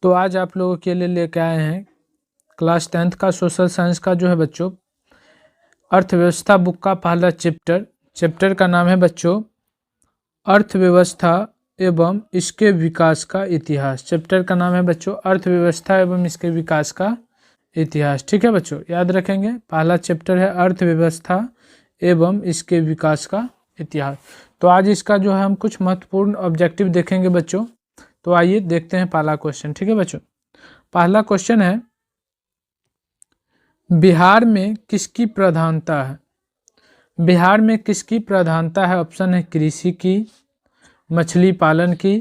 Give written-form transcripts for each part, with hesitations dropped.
तो आज आप लोगों के लिए लेके आए हैं क्लास 10th का सोशल साइंस का जो है बच्चों अर्थव्यवस्था बुक का पहला चैप्टर का नाम है बच्चों अर्थव्यवस्था एवं इसके विकास का इतिहास। चैप्टर का नाम है बच्चों अर्थव्यवस्था एवं इसके विकास का इतिहास। ठीक है बच्चों, याद रखेंगे। पहला चैप्टर है अर्थव्यवस्था एवं इसके विकास का इतिहास। तो आज इसका जो है हम कुछ महत्वपूर्ण ऑब्जेक्टिव देखेंगे बच्चों। तो आइए देखते हैं पहला क्वेश्चन। ठीक है बच्चों, पहला क्वेश्चन है बिहार में किसकी प्रधानता है? बिहार में किसकी प्रधानता है? ऑप्शन है कृषि की, मछली पालन की,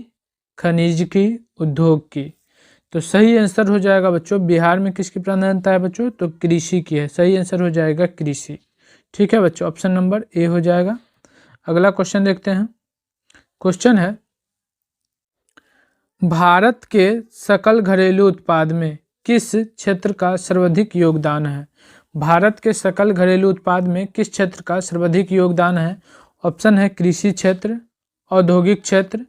खनिज की, उद्योग की। तो सही आंसर हो जाएगा बच्चों बिहार में किसकी प्रधानता है बच्चों? तो कृषि की है। सही आंसर हो जाएगा कृषि। ठीक है बच्चों, ऑप्शन नंबर ए हो जाएगा। अगला क्वेश्चन देखते हैं। क्वेश्चन है भारत के सकल घरेलू उत्पाद में किस क्षेत्र का सर्वाधिक योगदान है? भारत के सकल घरेलू उत्पाद में किस क्षेत्र का सर्वाधिक योगदान है? ऑप्शन है कृषि क्षेत्र, औद्योगिक क्षेत्र,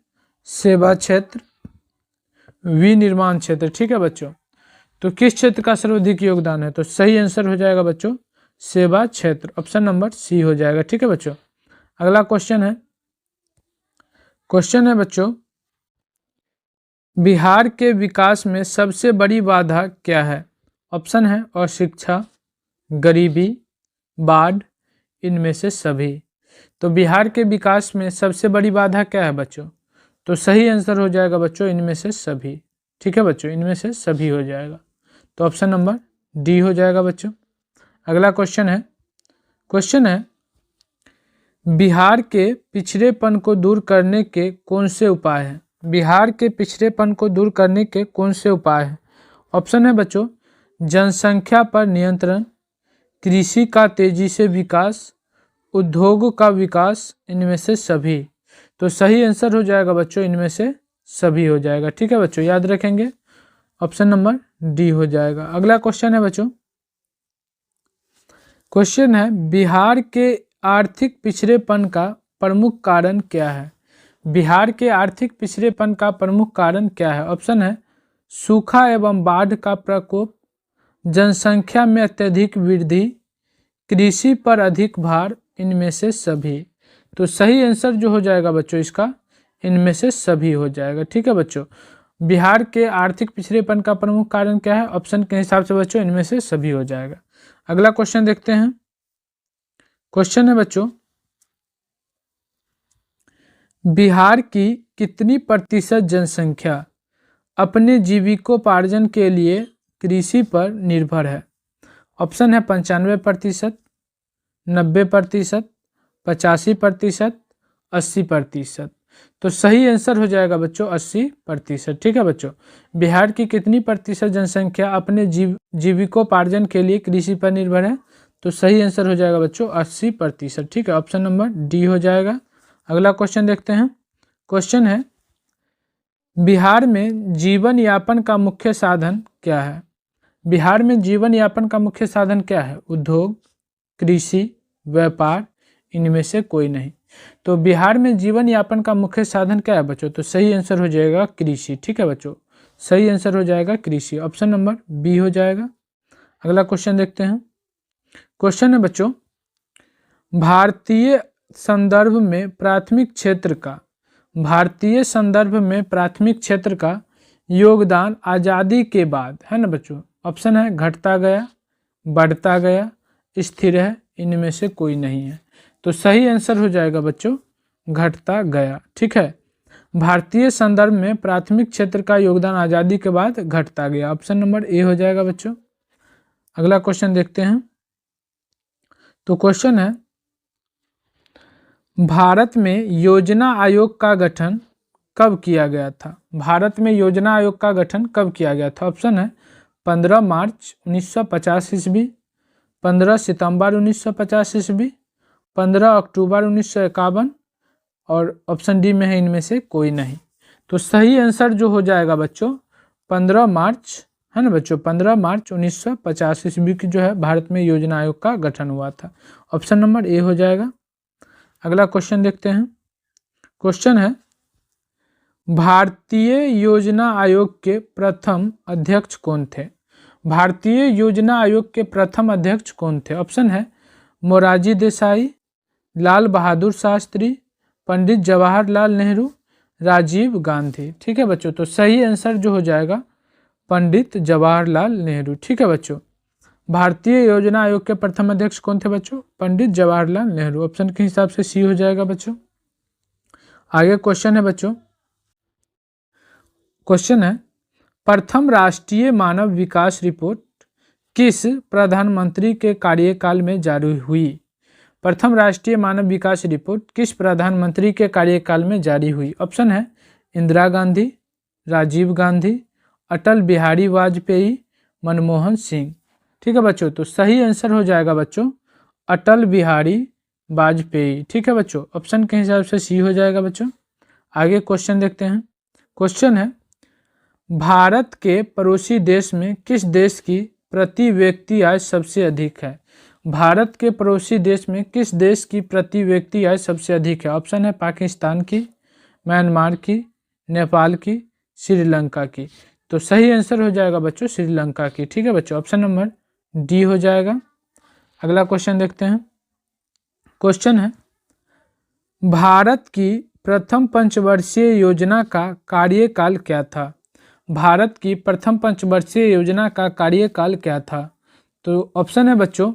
सेवा क्षेत्र, विनिर्माण क्षेत्र। ठीक है बच्चों, तो किस क्षेत्र का सर्वाधिक योगदान है? तो सही आंसर हो जाएगा बच्चों सेवा क्षेत्र। ऑप्शन नंबर सी हो जाएगा। ठीक है बच्चों, अगला क्वेश्चन है बच्चों बिहार के विकास में सबसे बड़ी बाधा क्या है? ऑप्शन है अशिक्षा, गरीबी, बाढ़, इनमें से सभी। तो बिहार के विकास में सबसे बड़ी बाधा क्या है बच्चों? तो सही आंसर हो जाएगा बच्चों इनमें से सभी। ठीक है बच्चों, इनमें से सभी हो जाएगा। तो ऑप्शन नंबर डी हो जाएगा बच्चों। अगला क्वेश्चन है बिहार के पिछड़ेपन को दूर करने के कौन से उपाय हैं? बिहार के पिछड़ेपन को दूर करने के कौन से उपाय हैं? ऑप्शन है बच्चों जनसंख्या पर नियंत्रण, कृषि का तेजी से विकास, उद्योग का विकास, इनमें से सभी। तो सही आंसर हो जाएगा बच्चों इनमें से सभी हो जाएगा। ठीक है बच्चों, याद रखेंगे। ऑप्शन नंबर डी हो जाएगा। अगला क्वेश्चन है बच्चों, क्वेश्चन है बिहार के आर्थिक पिछड़ेपन का प्रमुख कारण क्या है? बिहार के आर्थिक पिछड़ेपन का प्रमुख कारण क्या है? ऑप्शन है सूखा एवं बाढ़ का प्रकोप, जनसंख्या में अत्यधिक वृद्धि, कृषि पर अधिक भार, इनमें से सभी। तो सही आंसर जो हो जाएगा बच्चों इसका इनमें से सभी हो जाएगा। ठीक है बच्चों, बिहार के आर्थिक पिछड़ेपन का प्रमुख कारण क्या है? ऑप्शन के हिसाब से बच्चों इनमें से सभी हो जाएगा। अगला क्वेश्चन देखते हैं। क्वेश्चन है बच्चों बिहार की कितनी प्रतिशत जनसंख्या अपने जीविकोपार्जन के लिए कृषि पर निर्भर है? ऑप्शन है 95%, 90%, 85%, 80%। तो सही आंसर हो जाएगा बच्चों 80%। ठीक है बच्चों, बिहार की कितनी प्रतिशत जनसंख्या अपने जीविकोपार्जन के लिए कृषि पर निर्भर है? तो सही आंसर हो जाएगा बच्चों 80%। ठीक है, ऑप्शन नंबर डी हो जाएगा। अगला क्वेश्चन देखते हैं। क्वेश्चन है बिहार में जीवन यापन का मुख्य साधन क्या है? बिहार में जीवन यापन का मुख्य साधन क्या है? उद्योग, कृषि, व्यापार, इनमें से कोई नहीं। तो बिहार में जीवन यापन का मुख्य साधन क्या है बच्चों? तो सही आंसर हो जाएगा कृषि। ठीक है बच्चों, सही आंसर हो जाएगा कृषि। ऑप्शन नंबर बी हो जाएगा। अगला क्वेश्चन देखते हैं। क्वेश्चन है बच्चों भारतीय संदर्भ में प्राथमिक क्षेत्र का योगदान आज़ादी के बाद है ना बच्चों? ऑप्शन है घटता गया, बढ़ता गया, स्थिर है, इनमें से कोई नहीं है। तो सही आंसर हो जाएगा बच्चों घटता गया। ठीक है, भारतीय संदर्भ में प्राथमिक क्षेत्र का योगदान आज़ादी के बाद घटता गया। ऑप्शन नंबर ए हो जाएगा बच्चों। अगला क्वेश्चन देखते हैं। तो क्वेश्चन है भारत में योजना आयोग का गठन कब किया गया था? भारत में योजना आयोग का गठन कब किया गया था? ऑप्शन है 15 मार्च 1950 ईस्वी, 15 सितंबर 1950 ईस्वी, 15 अक्टूबर 1951, और ऑप्शन डी में है इनमें से कोई नहीं। तो सही आंसर जो हो जाएगा बच्चों 15 मार्च है ना बच्चों, 15 मार्च 1950 ईस्वी की जो है भारत में योजना आयोग का गठन हुआ था। ऑप्शन नंबर ए हो जाएगा। अगला क्वेश्चन देखते हैं। क्वेश्चन है भारतीय योजना आयोग के प्रथम अध्यक्ष कौन थे? भारतीय योजना आयोग के प्रथम अध्यक्ष कौन थे? ऑप्शन है मोरारजी देसाई, लाल बहादुर शास्त्री, पंडित जवाहरलाल नेहरू, राजीव गांधी। ठीक है बच्चों, तो सही आंसर जो हो जाएगा पंडित जवाहरलाल नेहरू। ठीक है बच्चों, भारतीय योजना आयोग के प्रथम अध्यक्ष कौन थे बच्चों? पंडित जवाहरलाल नेहरू। ऑप्शन के हिसाब से सी हो जाएगा बच्चों। आगे क्वेश्चन है बच्चों, क्वेश्चन है प्रथम राष्ट्रीय मानव विकास रिपोर्ट किस प्रधानमंत्री के कार्यकाल में जारी हुई? प्रथम राष्ट्रीय मानव विकास रिपोर्ट किस प्रधानमंत्री के कार्यकाल में जारी हुई? ऑप्शन है इंदिरा गांधी, राजीव गांधी, अटल बिहारी वाजपेयी, मनमोहन सिंह। ठीक है बच्चों, तो सही आंसर हो जाएगा बच्चों अटल बिहारी वाजपेयी। ठीक है बच्चों, ऑप्शन के हिसाब से सी हो जाएगा बच्चों। आगे क्वेश्चन देखते हैं। क्वेश्चन है भारत के पड़ोसी देश में किस देश की प्रति व्यक्ति आय सबसे अधिक है? भारत के पड़ोसी देश में किस देश की प्रति व्यक्ति आय सबसे अधिक है? ऑप्शन है पाकिस्तान की, म्यांमार की, नेपाल की, श्रीलंका की। तो सही आंसर हो जाएगा बच्चों श्रीलंका की। ठीक है बच्चों, ऑप्शन नंबर डी हो जाएगा। अगला क्वेश्चन देखते हैं। क्वेश्चन है भारत की प्रथम पंचवर्षीय योजना का कार्यकाल क्या था? भारत की प्रथम पंचवर्षीय योजना का कार्यकाल क्या था? तो ऑप्शन है बच्चों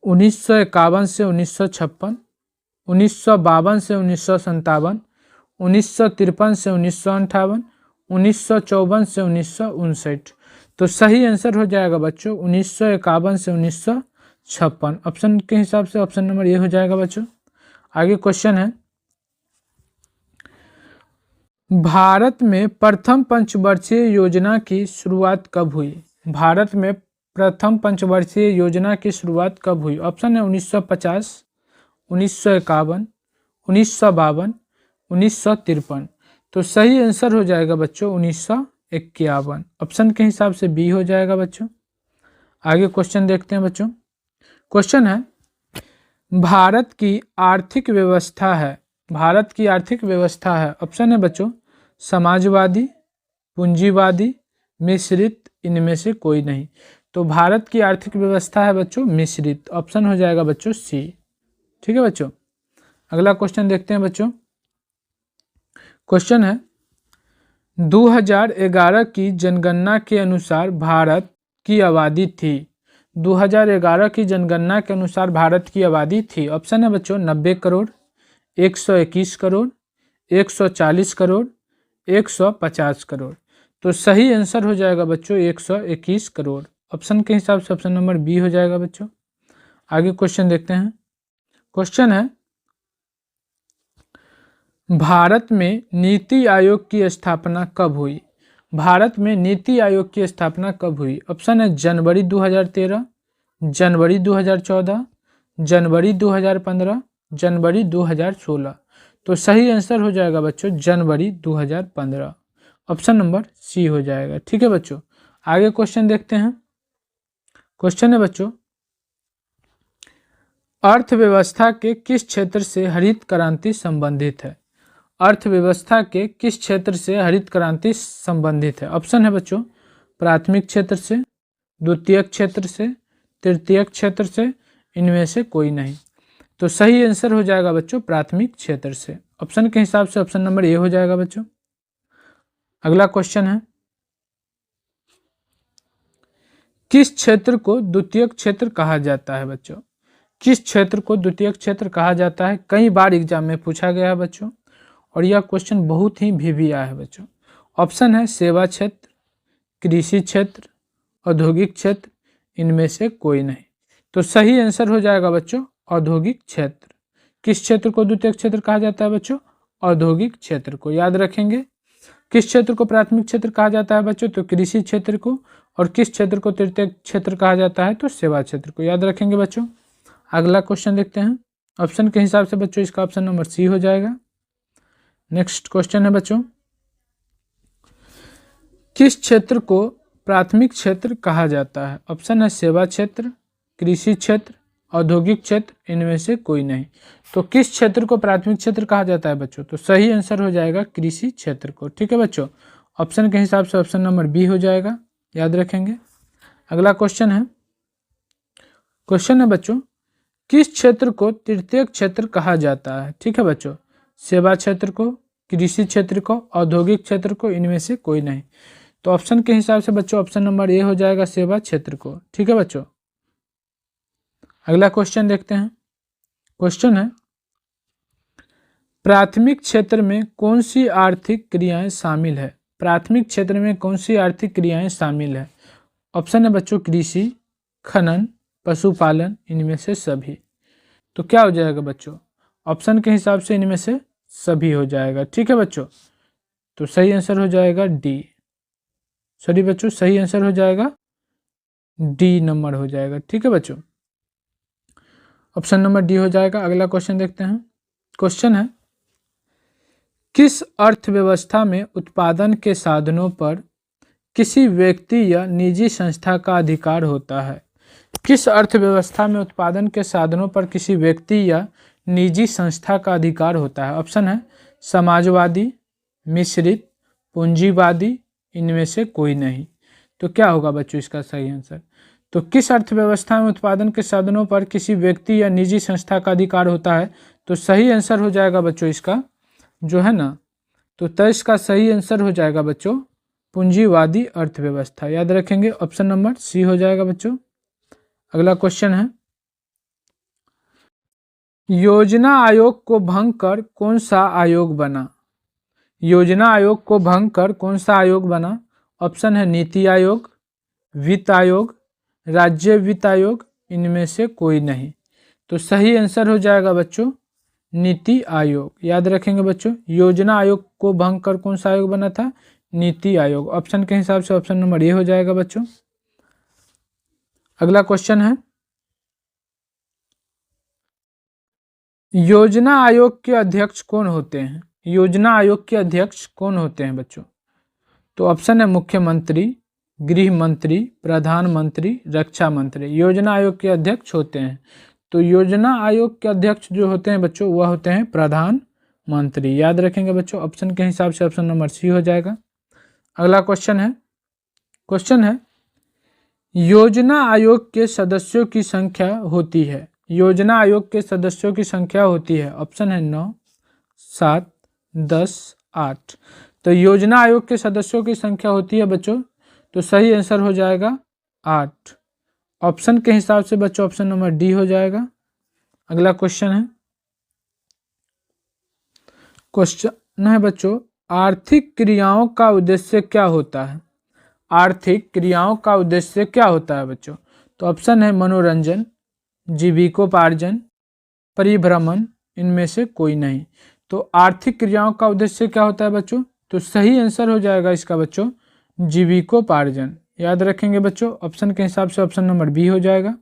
1951 से 1956, 1952 से 1957, 1953 से 1958, 1954 से 1959। तो सही आंसर हो जाएगा बच्चों 1951 से 1956। ऑप्शन के हिसाब से ऑप्शन नंबर ये हो जाएगा बच्चों। आगे क्वेश्चन है भारत में प्रथम पंचवर्षीय योजना की शुरुआत कब हुई? भारत में प्रथम पंचवर्षीय योजना की शुरुआत कब हुई? ऑप्शन है 1950, 1951, 1952, 1953। तो सही आंसर हो जाएगा बच्चों 1951। ऑप्शन के हिसाब से बी हो जाएगा बच्चों। आगे क्वेश्चन देखते हैं बच्चों। क्वेश्चन है भारत की आर्थिक व्यवस्था है, भारत की आर्थिक व्यवस्था है। ऑप्शन है बच्चों समाजवादी, पूंजीवादी, मिश्रित, इनमें से कोई नहीं। तो भारत की आर्थिक व्यवस्था है बच्चों मिश्रित। ऑप्शन हो जाएगा बच्चों सी। ठीक है बच्चों, अगला क्वेश्चन देखते हैं बच्चों। क्वेश्चन है 2011 की जनगणना के अनुसार भारत की आबादी थी। 2011 की जनगणना के अनुसार भारत की आबादी थी। ऑप्शन है बच्चों 90 करोड़, 121 करोड़, 140 करोड़, 150 करोड़। तो सही आंसर हो जाएगा बच्चों 121 करोड़। ऑप्शन के हिसाब से ऑप्शन नंबर बी हो जाएगा बच्चों। आगे क्वेश्चन देखते हैं। क्वेश्चन है भारत में नीति आयोग की स्थापना कब हुई? भारत में नीति आयोग की स्थापना कब हुई? ऑप्शन है जनवरी 2013, जनवरी 2014, जनवरी 2015, जनवरी 2016। तो सही आंसर हो जाएगा बच्चों जनवरी 2015। ऑप्शन नंबर सी हो जाएगा। ठीक है बच्चों, आगे क्वेश्चन देखते हैं। क्वेश्चन है बच्चों अर्थव्यवस्था के किस क्षेत्र से हरित क्रांति संबंधित है? अर्थव्यवस्था के किस क्षेत्र से हरित क्रांति संबंधित है? ऑप्शन है बच्चों प्राथमिक क्षेत्र से, द्वितीयक क्षेत्र से, तृतीयक क्षेत्र से, इनमें से कोई नहीं। तो सही आंसर हो जाएगा बच्चों प्राथमिक क्षेत्र से। ऑप्शन के हिसाब से ऑप्शन नंबर ए हो जाएगा बच्चों। अगला क्वेश्चन है किस क्षेत्र को द्वितीयक क्षेत्र कहा जाता है बच्चों? किस क्षेत्र को द्वितीयक क्षेत्र कहा जाता है? कई बार एग्जाम में पूछा गया है बच्चों और यह क्वेश्चन बहुत ही भी आया है बच्चों। ऑप्शन है सेवा क्षेत्र, कृषि क्षेत्र, औद्योगिक क्षेत्र, इनमें से कोई नहीं। तो सही आंसर हो जाएगा बच्चों औद्योगिक क्षेत्र। किस क्षेत्र को द्वितीयक क्षेत्र कहा जाता है बच्चों? औद्योगिक क्षेत्र को। याद रखेंगे किस क्षेत्र को प्राथमिक क्षेत्र कहा जाता है बच्चों? तो कृषि क्षेत्र को। और किस क्षेत्र को तृतीयक क्षेत्र कहा जाता है? तो सेवा क्षेत्र को। याद रखेंगे बच्चों। अगला क्वेश्चन देखते हैं। ऑप्शन के हिसाब से बच्चों इसका ऑप्शन नंबर सी हो जाएगा। नेक्स्ट क्वेश्चन है बच्चों किस क्षेत्र को प्राथमिक क्षेत्र कहा जाता है? ऑप्शन है सेवा क्षेत्र, कृषि क्षेत्र, औद्योगिक क्षेत्र, इनमें से कोई नहीं। तो किस क्षेत्र को प्राथमिक क्षेत्र कहा जाता है बच्चों? तो सही आंसर हो जाएगा कृषि क्षेत्र को। ठीक है बच्चों, ऑप्शन के हिसाब से ऑप्शन नंबर बी हो जाएगा, याद रखेंगे। अगला क्वेश्चन है बच्चों, किस क्षेत्र को तृतीय क्षेत्र कहा जाता है? ठीक है बच्चों, सेवा क्षेत्र को, कृषि क्षेत्र को, औद्योगिक क्षेत्र को, इनमें से कोई नहीं। तो ऑप्शन के हिसाब से बच्चों ऑप्शन नंबर ए हो जाएगा, सेवा क्षेत्र को। ठीक है बच्चों, अगला क्वेश्चन देखते हैं। क्वेश्चन है, प्राथमिक क्षेत्र में कौन सी आर्थिक क्रियाएं शामिल है? प्राथमिक क्षेत्र में कौन सी आर्थिक क्रियाएं शामिल है? ऑप्शन है बच्चों कृषि, खनन, पशुपालन, इनमें से सभी। तो क्या हो जाएगा बच्चों? ऑप्शन के हिसाब से इनमें से सभी हो जाएगा। ठीक है बच्चों, तो सही आंसर हो जाएगा डी। सॉरी बच्चों, सही आंसर हो जाएगा डी नंबर हो जाएगा। ठीक है बच्चों, ऑप्शन नंबर डी हो जाएगा। अगला क्वेश्चन देखते हैं। क्वेश्चन है, किस अर्थव्यवस्था में उत्पादन के साधनों पर किसी व्यक्ति या निजी संस्था का अधिकार होता है? किस अर्थव्यवस्था में उत्पादन के साधनों पर किसी व्यक्ति या निजी संस्था का अधिकार होता है? ऑप्शन है समाजवादी, मिश्रित, पूंजीवादी, इनमें से कोई नहीं। तो क्या होगा बच्चों इसका सही आंसर? तो किस अर्थव्यवस्था में उत्पादन के साधनों पर किसी व्यक्ति या निजी संस्था का अधिकार होता है? तो सही आंसर हो जाएगा बच्चों इसका जो है ना, तो इसका सही आंसर हो जाएगा बच्चों पूंजीवादी अर्थव्यवस्था। याद रखेंगे, ऑप्शन नंबर सी हो जाएगा बच्चों। अगला क्वेश्चन है, योजना आयोग को भंग कर कौन सा आयोग बना? योजना आयोग को भंग कर कौन सा आयोग बना? ऑप्शन है नीति आयोग, वित्त आयोग, राज्य वित्त आयोग, इनमें से कोई नहीं। तो सही आंसर हो जाएगा बच्चों नीति आयोग। याद रखेंगे बच्चों, योजना आयोग को भंग कर कौन सा आयोग बना था? नीति आयोग। ऑप्शन के हिसाब से ऑप्शन नंबर ए हो जाएगा बच्चों। अगला क्वेश्चन है, योजना आयोग के अध्यक्ष कौन होते हैं? योजना आयोग के अध्यक्ष कौन होते हैं बच्चों? तो ऑप्शन है मुख्यमंत्री, गृह मंत्री, प्रधानमंत्री, रक्षा मंत्री, योजना आयोग के अध्यक्ष होते हैं। तो योजना आयोग के अध्यक्ष जो होते हैं बच्चों वह होते हैं प्रधानमंत्री। याद रखेंगे बच्चों, ऑप्शन के हिसाब से ऑप्शन नंबर सी हो जाएगा। अगला क्वेश्चन है, योजना आयोग के सदस्यों की संख्या होती है? योजना आयोग के सदस्यों की संख्या होती है, ऑप्शन है 9, 7, 10, 8। तो योजना आयोग के सदस्यों की संख्या होती है बच्चों, तो सही आंसर हो जाएगा 8। ऑप्शन के हिसाब से बच्चों ऑप्शन नंबर डी हो जाएगा। अगला क्वेश्चन है बच्चों, आर्थिक क्रियाओं का उद्देश्य क्या होता है? आर्थिक क्रियाओं का उद्देश्य क्या होता है बच्चों? तो ऑप्शन है मनोरंजन, जीविकोपार्जन, परिभ्रमण, इनमें से कोई नहीं। तो आर्थिक क्रियाओं का उद्देश्य क्या होता है बच्चों? तो सही आंसर हो जाएगा इसका बच्चों जीविकोपार्जन। याद रखेंगे बच्चों, ऑप्शन के हिसाब से ऑप्शन नंबर बी हो जाएगा।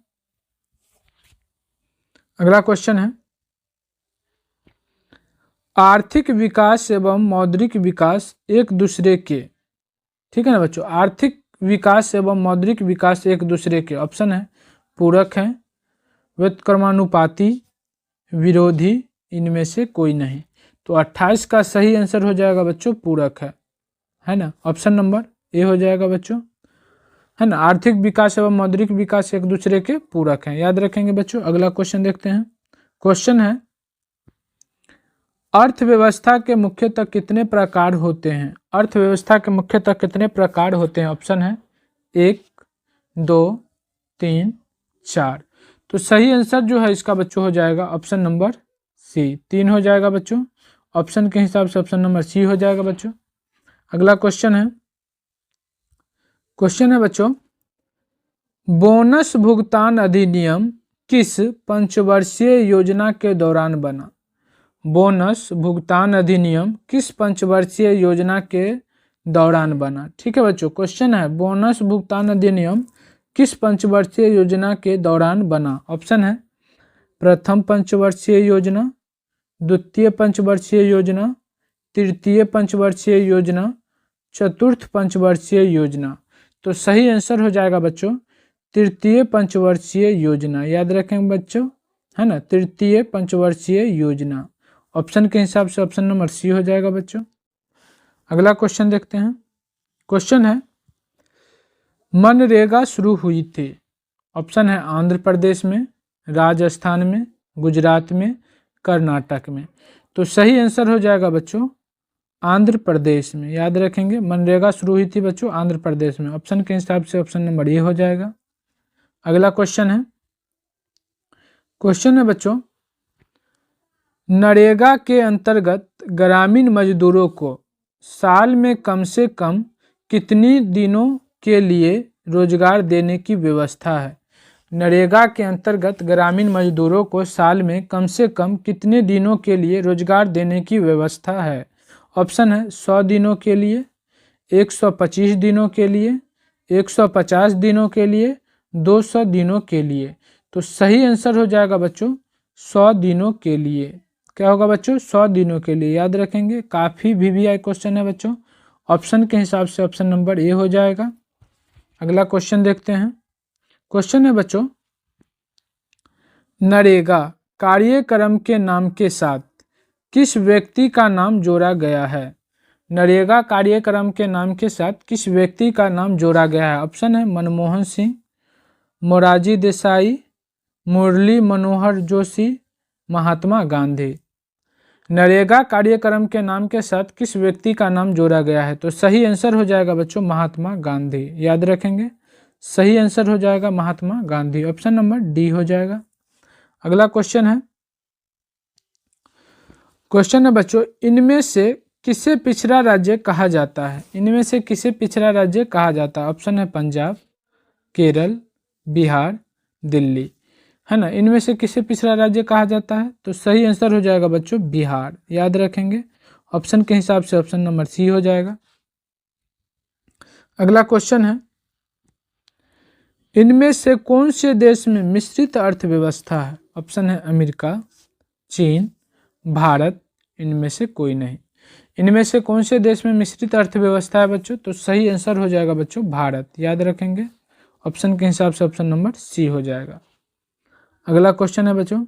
अगला क्वेश्चन है, आर्थिक विकास एवं मौद्रिक विकास एक दूसरे के, ठीक है ना बच्चों, आर्थिक विकास एवं मौद्रिक विकास एक दूसरे के ऑप्शन है पूरक हैं, व्युत्क्रमानुपाती, विरोधी, इनमें से कोई नहीं। तो 28 का सही आंसर हो जाएगा बच्चों पूरक है ना, ऑप्शन नंबर ए हो जाएगा बच्चों, है ना। आर्थिक विकास एवं मौद्रिक विकास एक दूसरे के पूरक हैं, याद रखेंगे बच्चों। अगला क्वेश्चन देखते हैं। क्वेश्चन है, अर्थव्यवस्था के मुख्यतः कितने प्रकार होते हैं? अर्थव्यवस्था के मुख्यतः कितने प्रकार होते हैं? ऑप्शन है 1, 2, 3, 4। तो सही आंसर जो है इसका बच्चों हो जाएगा ऑप्शन नंबर सी, 3 हो जाएगा बच्चों। ऑप्शन के हिसाब से ऑप्शन नंबर सी हो जाएगा बच्चों। अगला क्वेश्चन है बच्चों, बोनस भुगतान अधिनियम किस पंचवर्षीय योजना के दौरान बना? बोनस भुगतान अधिनियम किस पंचवर्षीय योजना के दौरान बना? ठीक है बच्चों, क्वेश्चन है बोनस भुगतान अधिनियम किस पंचवर्षीय योजना के दौरान बना? ऑप्शन है प्रथम पंचवर्षीय योजना, द्वितीय पंचवर्षीय योजना, तृतीय पंचवर्षीय योजना, चतुर्थ पंचवर्षीय योजना। तो सही आंसर हो जाएगा बच्चों तृतीय पंचवर्षीय योजना, याद रखेंगे बच्चों, है ना, तृतीय पंचवर्षीय योजना। ऑप्शन के हिसाब से ऑप्शन नंबर सी हो जाएगा बच्चों। अगला क्वेश्चन देखते हैं। क्वेश्चन है, मनरेगा शुरू हुई थी। ऑप्शन है आंध्र प्रदेश में, राजस्थान में, गुजरात में, कर्नाटक में। तो सही आंसर हो जाएगा बच्चों आंध्र प्रदेश में, याद रखेंगे। मनरेगा शुरू हुई थी बच्चों आंध्र प्रदेश में। ऑप्शन के हिसाब से ऑप्शन नंबर ए हो जाएगा। अगला क्वेश्चन है, क्वेश्चन है बच्चों, नरेगा के अंतर्गत ग्रामीण मजदूरों को साल में कम से कम कितनी दिनों के लिए रोजगार देने की व्यवस्था है। नरेगा के अंतर्गत ग्रामीण मजदूरों को साल में कम से कम कितने दिनों के लिए रोजगार देने की व्यवस्था है। ऑप्शन है 100 दिनों के लिए, 125 दिनों के लिए, 150 दिनों के लिए, 200 दिनों के लिए। तो सही आंसर हो जाएगा बच्चों 100 दिनों के लिए। क्या होगा बच्चों 100 दिनों के लिए, याद रखेंगे। काफ़ी VVI क्वेश्चन है बच्चों। ऑप्शन के हिसाब से ऑप्शन नंबर ए हो जाएगा। अगला क्वेश्चन देखते हैं। क्वेश्चन है बच्चों, नरेगा कार्यक्रम के नाम के साथ किस व्यक्ति का नाम जोड़ा गया है। नरेगा कार्यक्रम के नाम के साथ किस व्यक्ति का नाम जोड़ा गया है। ऑप्शन है मनमोहन सिंह, मोरारजी देसाई, मुरली मनोहर जोशी, महात्मा गांधी। नरेगा कार्यक्रम के नाम के साथ किस व्यक्ति का नाम जोड़ा गया है। तो सही आंसर हो जाएगा बच्चों महात्मा गांधी, याद रखेंगे। सही आंसर हो जाएगा Mahatma Gandhi. Option number D हो जाएगा। अगला क्वेश्चन है, क्वेश्चन है बच्चों, इनमें से किसे पिछड़ा राज्य कहा जाता है। इनमें से किसे पिछड़ा राज्य कहा जाता है। ऑप्शन है पंजाब, केरल, बिहार, दिल्ली, है ना। इनमें से किसे पिछड़ा राज्य कहा जाता है। तो सही आंसर हो जाएगा बच्चों बिहार, याद रखेंगे। ऑप्शन के हिसाब से ऑप्शन नंबर सी हो जाएगा। अगला क्वेश्चन है, इनमें से कौन से देश में मिश्रित अर्थव्यवस्था है। ऑप्शन है अमेरिका, चीन, भारत, इनमें से कोई नहीं। इनमें से कौन से देश में मिश्रित अर्थव्यवस्था है बच्चों। तो सही आंसर हो जाएगा बच्चों भारत, याद रखेंगे। ऑप्शन के हिसाब से ऑप्शन नंबर सी हो जाएगा। अगला क्वेश्चन है बच्चों,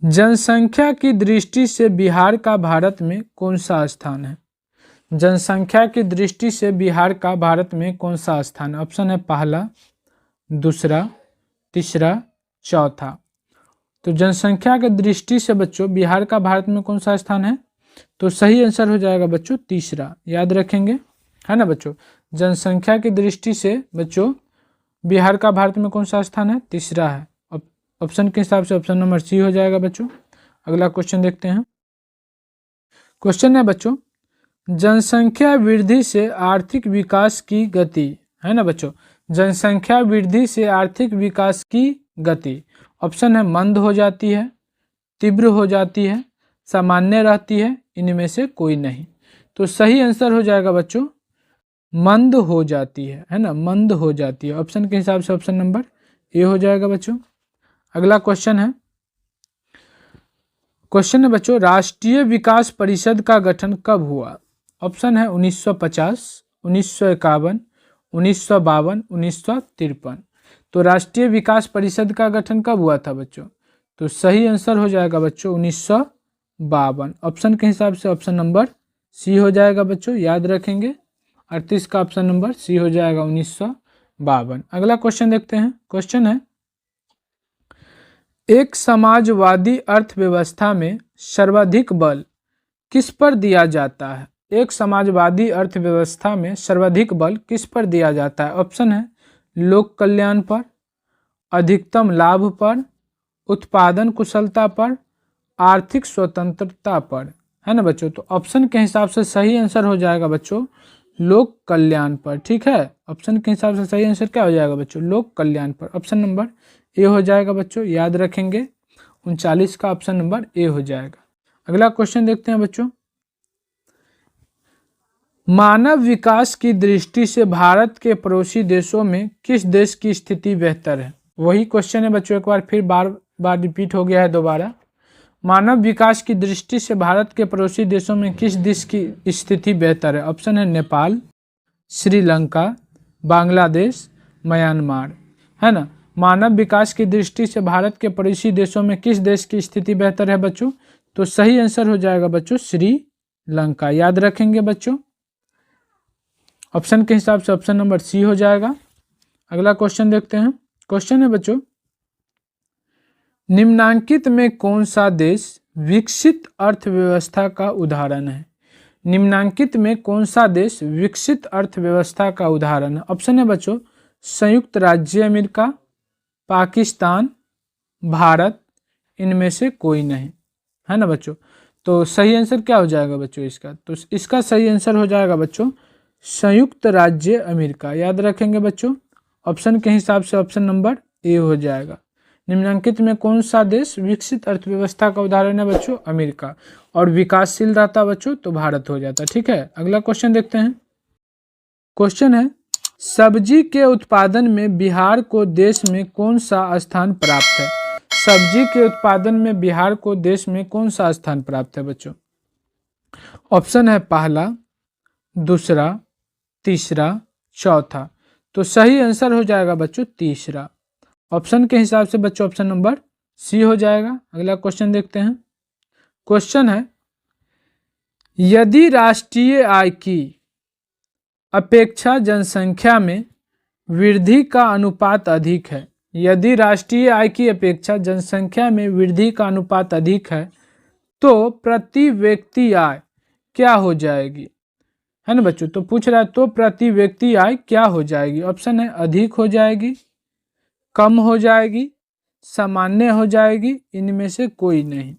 जनसंख्या की दृष्टि से बिहार का भारत में कौन सा स्थान है। जनसंख्या की दृष्टि से बिहार का भारत में कौन सा स्थान है। ऑप्शन है पहला, दूसरा, तीसरा, चौथा। तो जनसंख्या की दृष्टि से बच्चों बिहार का भारत में कौन सा स्थान है। तो सही आंसर हो जाएगा बच्चों तीसरा, याद रखेंगे, है ना बच्चों। जनसंख्या की दृष्टि से बच्चों बिहार का भारत में कौन सा स्थान है, तीसरा है। ऑप्शन के हिसाब से ऑप्शन नंबर सी हो जाएगा बच्चों। अगला क्वेश्चन देखते हैं। क्वेश्चन है बच्चों, जनसंख्या वृद्धि से आर्थिक विकास की गति, है ना बच्चों। जनसंख्या वृद्धि से आर्थिक विकास की गति। ऑप्शन है मंद हो जाती है, तीव्र हो जाती है, सामान्य रहती है, इनमें से कोई नहीं। तो सही आंसर हो जाएगा बच्चों मंद हो जाती है ना, मंद हो जाती है। ऑप्शन के हिसाब से ऑप्शन नंबर ए हो जाएगा बच्चों। अगला क्वेश्चन है, क्वेश्चन है बच्चों, राष्ट्रीय विकास परिषद का गठन कब हुआ। ऑप्शन है 1950, 1951, 1952, 1953। तो राष्ट्रीय विकास परिषद का गठन कब हुआ था बच्चों। तो सही आंसर हो जाएगा बच्चों 1952। ऑप्शन के हिसाब से ऑप्शन नंबर सी हो जाएगा बच्चों, याद रखेंगे। 38 का ऑप्शन नंबर सी हो जाएगा 1952। अगला क्वेश्चन देखते हैं। क्वेश्चन है, एक समाजवादी अर्थव्यवस्था में सर्वाधिक बल किस पर दिया जाता है। एक समाजवादी अर्थव्यवस्था में सर्वाधिक बल किस पर दिया जाता है। ऑप्शन है लोक कल्याण पर, अधिकतम लाभ पर, उत्पादन कुशलता पर, आर्थिक स्वतंत्रता पर, है ना बच्चों। तो ऑप्शन के हिसाब से सही आंसर हो जाएगा बच्चों लोक कल्याण पर, ठीक है। ऑप्शन के हिसाब से सही आंसर क्या हो जाएगा बच्चों लोक कल्याण पर। ऑप्शन नंबर ए हो जाएगा बच्चों, याद रखेंगे। 39 का ऑप्शन नंबर ए हो जाएगा। अगला क्वेश्चन देखते हैं बच्चों, मानव विकास की दृष्टि से भारत के पड़ोसी देशों में किस देश की स्थिति बेहतर है। वही क्वेश्चन है बच्चों, एक बार फिर बार रिपीट हो गया है दोबारा। मानव विकास की दृष्टि से भारत के पड़ोसी देशों में किस देश की स्थिति बेहतर है। ऑप्शन है नेपाल, श्रीलंका, बांग्लादेश, म्यांमार, है ना। मानव विकास की दृष्टि से भारत के पड़ोसी देशों में किस देश की स्थिति बेहतर है बच्चों? तो सही आंसर हो जाएगा बच्चों श्रीलंका। याद रखेंगे बच्चों, ऑप्शन के हिसाब से ऑप्शन नंबर सी हो जाएगा। अगला क्वेश्चन देखते हैं। क्वेश्चन है बच्चों, निम्नांकित में कौन सा देश विकसित अर्थव्यवस्था का उदाहरण है? निम्नांकित में कौन सा देश विकसित अर्थव्यवस्था का उदाहरण है? ऑप्शन है बच्चों संयुक्त राज्य अमेरिका, पाकिस्तान, भारत, इनमें से कोई नहीं, है ना बच्चों। तो सही आंसर क्या हो जाएगा बच्चों इसका? तो इसका सही आंसर हो जाएगा बच्चों संयुक्त राज्य अमेरिका। याद रखेंगे बच्चों, ऑप्शन के हिसाब से ऑप्शन नंबर ए हो जाएगा। निम्नांकित में कौन सा देश विकसित अर्थव्यवस्था का उदाहरण है बच्चों? अमेरिका। और विकासशील रहता बच्चों तो भारत हो जाता। ठीक है, अगला क्वेश्चन देखते हैं। क्वेश्चन है, सब्जी के उत्पादन में बिहार को देश में कौन सा स्थान प्राप्त है? सब्जी के उत्पादन में बिहार को देश में कौन सा स्थान प्राप्त है बच्चों? ऑप्शन है पहला, दूसरा, तीसरा, चौथा। तो सही आंसर हो जाएगा बच्चों तीसरा। ऑप्शन के हिसाब से बच्चों ऑप्शन नंबर सी हो जाएगा। अगला क्वेश्चन देखते हैं। क्वेश्चन है, यदि राष्ट्रीय आय की अपेक्षा जनसंख्या में वृद्धि का अनुपात अधिक है, यदि राष्ट्रीय आय की अपेक्षा जनसंख्या में वृद्धि का अनुपात अधिक है तो प्रति व्यक्ति आय क्या हो जाएगी, है ना बच्चों। तो पूछ रहा है तो प्रति व्यक्ति आय क्या हो जाएगी? ऑप्शन है अधिक हो जाएगी, कम हो जाएगी, सामान्य हो जाएगी, इनमें से कोई नहीं।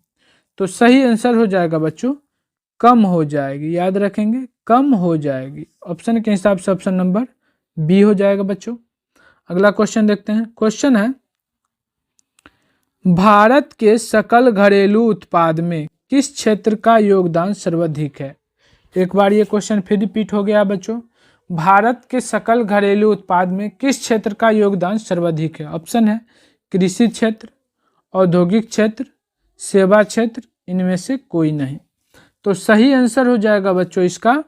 तो सही आंसर हो जाएगा बच्चों कम हो जाएगी। याद रखेंगे कम हो जाएगी। ऑप्शन के हिसाब से ऑप्शन नंबर बी हो जाएगा बच्चों। अगला क्वेश्चन देखते हैं। क्वेश्चन है, भारत के सकल घरेलू उत्पाद में किस क्षेत्र का योगदान सर्वाधिक है? एक बार ये क्वेश्चन फिर रिपीट हो गया बच्चों। भारत के सकल घरेलू उत्पाद में किस क्षेत्र का योगदान सर्वाधिक है? ऑप्शन है कृषि क्षेत्र, औद्योगिक क्षेत्र, सेवा क्षेत्र, इनमें से कोई नहीं। तो सही आंसर हो जाएगा बच्चों इसका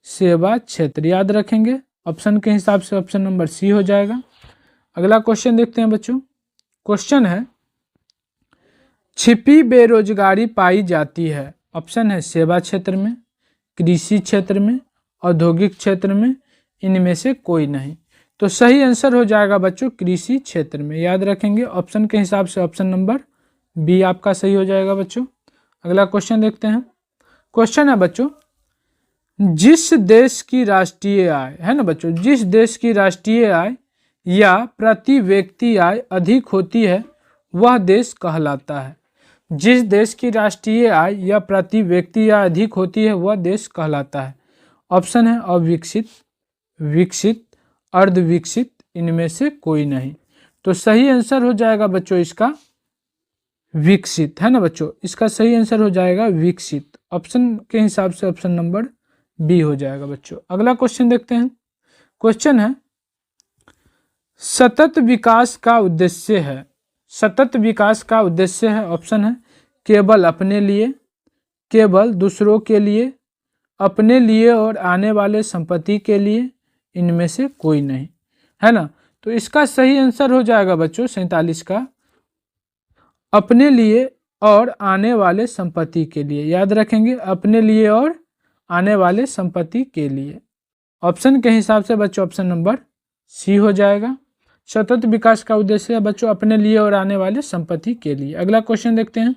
सेवा क्षेत्र। याद रखेंगे, ऑप्शन के हिसाब से ऑप्शन नंबर सी हो जाएगा। अगला क्वेश्चन देखते हैं बच्चों। क्वेश्चन है, छिपी बेरोजगारी पाई जाती है। ऑप्शन है सेवा क्षेत्र में, कृषि क्षेत्र में, औद्योगिक क्षेत्र में, इनमें से कोई नहीं। तो सही आंसर हो जाएगा बच्चों कृषि क्षेत्र में। याद रखेंगे, ऑप्शन के हिसाब से ऑप्शन नंबर बी आपका सही हो जाएगा बच्चों। अगला क्वेश्चन देखते हैं। क्वेश्चन है बच्चों, जिस देश की राष्ट्रीय आय, है ना बच्चों, जिस देश की राष्ट्रीय आय या प्रति व्यक्ति आय अधिक होती है वह देश कहलाता है। जिस देश की राष्ट्रीय आय या प्रति व्यक्ति आय अधिक होती है वह देश कहलाता है। ऑप्शन है अविकसित, विकसित, अर्धविकसित, इनमें से कोई नहीं। तो सही आंसर हो जाएगा बच्चों इसका विकसित, है ना बच्चों। इसका सही आंसर हो जाएगा विकसित। ऑप्शन के हिसाब से ऑप्शन नंबर बी हो जाएगा बच्चों। अगला क्वेश्चन देखते हैं। क्वेश्चन है, सतत विकास का उद्देश्य है। सतत विकास का उद्देश्य है। ऑप्शन है केवल अपने लिए, केवल दूसरों के लिए, अपने लिए और आने वाले संपत्ति के लिए, इनमें से कोई नहीं, है ना। तो इसका सही आंसर हो जाएगा बच्चों 47 का अपने लिए और आने वाले संपत्ति के लिए। याद रखेंगे अपने लिए और आने वाले संपत्ति के लिए। ऑप्शन के हिसाब से बच्चों ऑप्शन नंबर सी हो जाएगा। सतत विकास का उद्देश्य है बच्चों अपने लिए और आने वाले संपत्ति के लिए। अगला क्वेश्चन देखते हैं।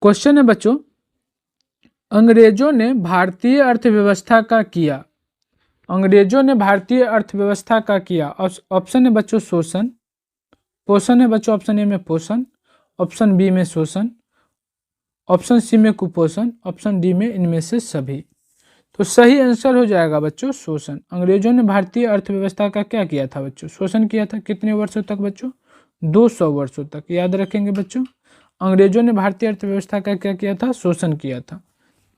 क्वेश्चन है बच्चों, अंग्रेजों ने भारतीय अर्थव्यवस्था का किया, अंग्रेजों ने भारतीय अर्थव्यवस्था का किया। ऑप्शन है बच्चों शोषण, पोषण है बच्चों ऑप्शन ए में पोषण, ऑप्शन बी में शोषण, ऑप्शन सी में कुपोषण, ऑप्शन डी में इनमें से सभी। तो सही आंसर हो जाएगा बच्चों शोषण। अंग्रेजों ने भारतीय अर्थव्यवस्था का क्या किया था बच्चों? शोषण किया था। कितने वर्षों तक बच्चों? 200 वर्षों तक। याद रखेंगे बच्चों, अंग्रेजों ने भारतीय अर्थव्यवस्था का क्या किया था? शोषण किया था,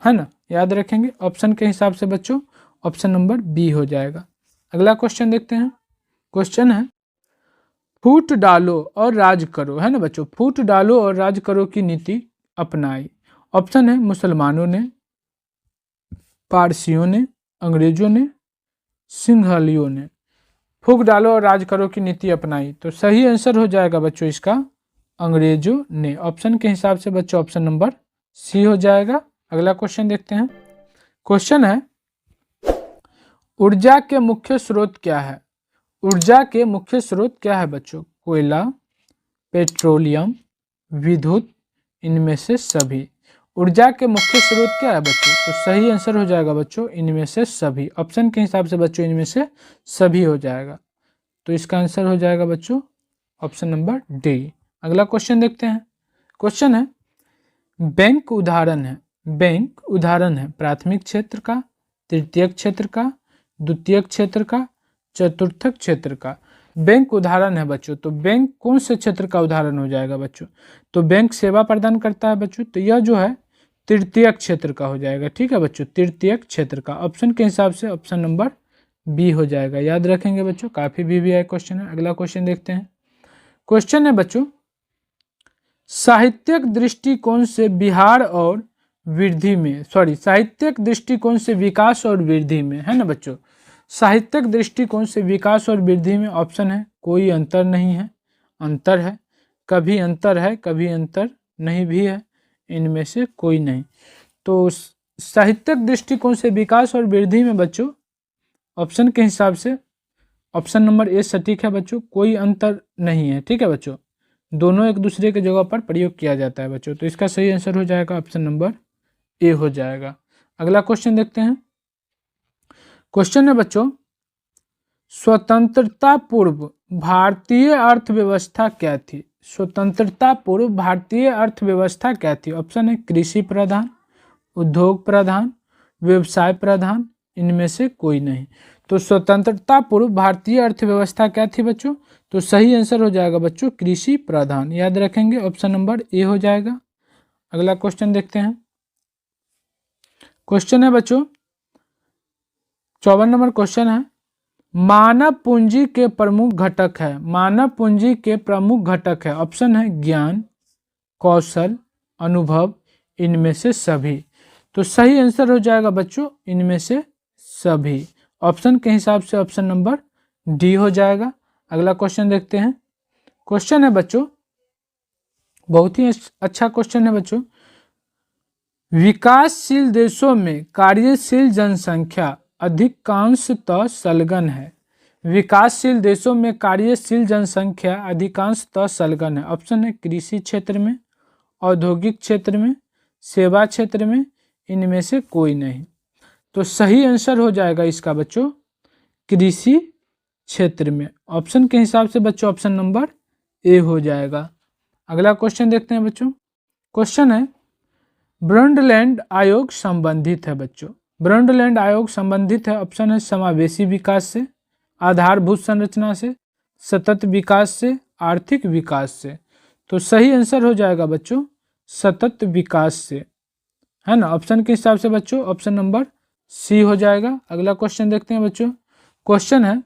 है ना। याद रखेंगे, ऑप्शन के हिसाब से बच्चों ऑप्शन नंबर बी हो जाएगा। अगला क्वेश्चन देखते हैं। क्वेश्चन है, फूट डालो और राज करो, है ना बच्चों। फूट डालो और राज करो की नीति अपनाई। ऑप्शन है मुसलमानों ने, पारसियों ने, अंग्रेजों ने, सिंहलियों ने फूंक डालो और राज करो की नीति अपनाई। तो सही आंसर हो जाएगा बच्चों इसका अंग्रेजों ने। ऑप्शन के हिसाब से बच्चों ऑप्शन नंबर सी हो जाएगा। अगला क्वेश्चन देखते हैं। क्वेश्चन है ऊर्जा के मुख्य स्रोत क्या है? ऊर्जा के मुख्य स्रोत क्या है बच्चों? कोयला, पेट्रोलियम, विद्युत, इनमें से सभी। ऊर्जा के मुख्य स्रोत क्या है बच्चों? तो सही आंसर हो जाएगा बच्चों इनमें से सभी। ऑप्शन के हिसाब से बच्चों इनमें से सभी हो जाएगा। तो इसका आंसर हो जाएगा बच्चों ऑप्शन नंबर डी। अगला क्वेश्चन देखते हैं। क्वेश्चन है बैंक उदाहरण है। बैंक उदाहरण है प्राथमिक क्षेत्र का, तृतीयक क्षेत्र का, द्वितीयक क्षेत्र का, चतुर्थक क्षेत्र का। बैंक उदाहरण है बच्चों, तो बैंक कौन से क्षेत्र का उदाहरण हो जाएगा बच्चों? तो बैंक सेवा प्रदान करता है बच्चों, तो यह जो है तृतीयक क्षेत्र का हो जाएगा। ठीक है बच्चों, तृतीयक क्षेत्र का। ऑप्शन के हिसाब से ऑप्शन नंबर बी हो जाएगा। याद रखेंगे बच्चों, काफी VVI क्वेश्चन है। अगला क्वेश्चन देखते हैं। क्वेश्चन है बच्चों साहित्यिक दृष्टिकोण से बिहार और वृद्धि में, साहित्यिक दृष्टिकोण से विकास और वृद्धि में, है ना बच्चों, साहित्यिक दृष्टिकोण से विकास और वृद्धि में ऑप्शन है कोई अंतर नहीं है, अंतर है, कभी अंतर है, कभी अंतर नहीं भी है, इनमें से कोई नहीं। तो साहित्यिक दृष्टिकोण से विकास और वृद्धि में बच्चों ऑप्शन के हिसाब से ऑप्शन नंबर ए सटीक है बच्चों, कोई अंतर नहीं है। ठीक है बच्चों, दोनों एक दूसरे के जगह पर प्रयोग किया जाता है बच्चों। तो इसका सही आंसर हो जाएगा ऑप्शन नंबर ए हो जाएगा। अगला क्वेश्चन देखते हैं। क्वेश्चन है बच्चों स्वतंत्रता पूर्व भारतीय अर्थव्यवस्था क्या थी? स्वतंत्रता पूर्व भारतीय अर्थव्यवस्था क्या थी? ऑप्शन है कृषि प्रधान, उद्योग प्रधान, व्यवसाय प्रधान, इनमें से कोई नहीं। तो स्वतंत्रता पूर्व भारतीय अर्थव्यवस्था क्या थी बच्चों? तो सही आंसर हो जाएगा बच्चों कृषि प्रधान। याद रखेंगे ऑप्शन नंबर ए हो जाएगा। अगला क्वेश्चन देखते हैं। क्वेश्चन है बच्चों 54 नंबर क्वेश्चन है मानव पूंजी के प्रमुख घटक है। मानव पूंजी के प्रमुख घटक है। ऑप्शन है ज्ञान, कौशल, अनुभव, इनमें से सभी। तो सही आंसर हो जाएगा बच्चों इनमें से सभी। ऑप्शन के हिसाब से ऑप्शन नंबर डी हो जाएगा। अगला क्वेश्चन देखते हैं। क्वेश्चन है बच्चों बहुत ही अच्छा क्वेश्चन है बच्चों विकासशील देशों में कार्यशील जनसंख्या अधिकांशतः संलग्न है। विकासशील देशों में कार्यशील जनसंख्या अधिकांशतः संलग्न है। ऑप्शन है कृषि क्षेत्र में, औद्योगिक क्षेत्र में, सेवा क्षेत्र में, इनमें से कोई नहीं। तो सही आंसर हो जाएगा इसका बच्चों कृषि क्षेत्र में। ऑप्शन के हिसाब से बच्चों ऑप्शन नंबर ए हो जाएगा। अगला क्वेश्चन देखते हैं बच्चों। क्वेश्चन है ब्रंडलैंड आयोग संबंधित है बच्चों। ब्रंडलैंड आयोग संबंधित है। ऑप्शन है समावेशी विकास से, आधारभूत संरचना से, सतत विकास से, आर्थिक विकास से। तो सही आंसर हो जाएगा बच्चों सतत विकास से, है ना। ऑप्शन के हिसाब से बच्चों ऑप्शन नंबर सी हो जाएगा। अगला क्वेश्चन देखते हैं बच्चों। क्वेश्चन है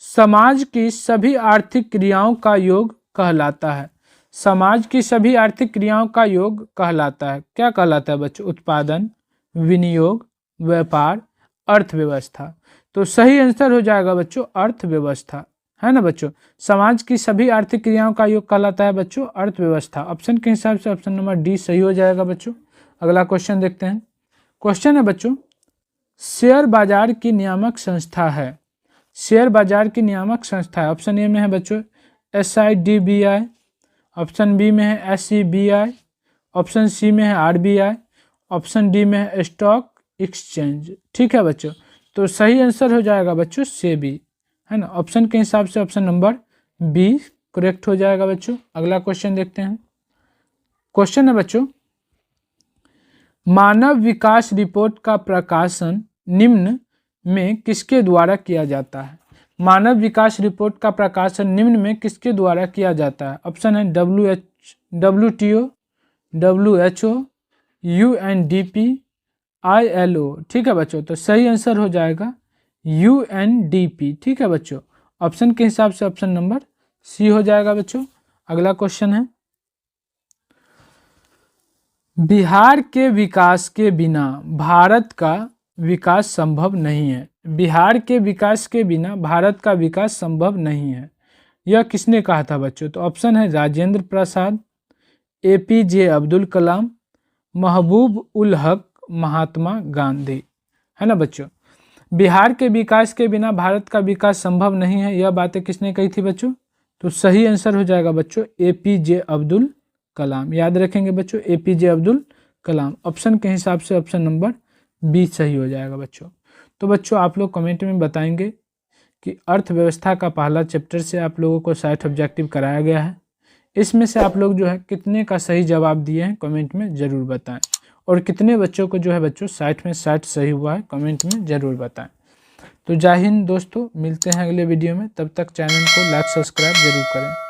समाज की सभी आर्थिक क्रियाओं का योग कहलाता है। समाज की सभी आर्थिक क्रियाओं का योग कहलाता है। क्या कहलाता है बच्चों? उत्पादन, विनियोग, व्यापार, अर्थव्यवस्था। तो सही आंसर हो जाएगा बच्चों अर्थव्यवस्था, है ना बच्चों। समाज की सभी आर्थिक क्रियाओं का योग कहलाता है बच्चों अर्थव्यवस्था। ऑप्शन के हिसाब से ऑप्शन नंबर डी सही हो जाएगा बच्चों। अगला क्वेश्चन देखते हैं। क्वेश्चन है बच्चों शेयर बाजार की नियामक संस्था है। शेयर बाजार की नियामक संस्था है। ऑप्शन ए में है बच्चों SIDBI, ऑप्शन बी में है SEBI, ऑप्शन सी में है RBI, ऑप्शन डी में है स्टॉक एक्सचेंज। ठीक है बच्चों, तो सही आंसर हो जाएगा बच्चों सेबी, है ना। ऑप्शन के हिसाब से ऑप्शन नंबर बी करेक्ट हो जाएगा बच्चों। अगला क्वेश्चन देखते हैं। क्वेश्चन है बच्चों मानव विकास रिपोर्ट का प्रकाशन निम्न में किसके द्वारा किया जाता है? मानव विकास रिपोर्ट का प्रकाशन निम्न में किसके द्वारा किया जाता है? ऑप्शन है WTO, WHO, UNDP, ILO। ठीक है बच्चों, तो सही आंसर हो जाएगा UNDP। ठीक है बच्चों, ऑप्शन के हिसाब से ऑप्शन नंबर सी हो जाएगा बच्चों। अगला क्वेश्चन है बिहार के विकास के बिना भारत का विकास संभव नहीं है। बिहार के विकास के बिना भारत का विकास संभव नहीं है। यह किसने कहा था बच्चों? तो ऑप्शन है राजेंद्र प्रसाद, APJ अब्दुल कलाम, महबूब उल हक, महात्मा गांधी, है ना बच्चों। बिहार के विकास के बिना भारत का विकास संभव नहीं है, यह बातें किसने कही थी बच्चों? तो सही आंसर हो जाएगा बच्चों APJ अब्दुल कलाम। याद रखेंगे बच्चों APJ अब्दुल कलाम। ऑप्शन के हिसाब से ऑप्शन नंबर बी सही हो जाएगा बच्चों। तो बच्चों आप लोग कमेंट में बताएंगे कि अर्थव्यवस्था का पहला चैप्टर से आप लोगों को 60 ऑब्जेक्टिव कराया गया है, इसमें से आप लोग जो है कितने का सही जवाब दिए हैं कमेंट में ज़रूर बताएं, और कितने बच्चों को जो है बच्चों 60 में 60 सही हुआ है कमेंट में ज़रूर बताएं। तो जय हिंद दोस्तों, मिलते हैं अगले वीडियो में, तब तक चैनल को लाइक सब्सक्राइब जरूर करें।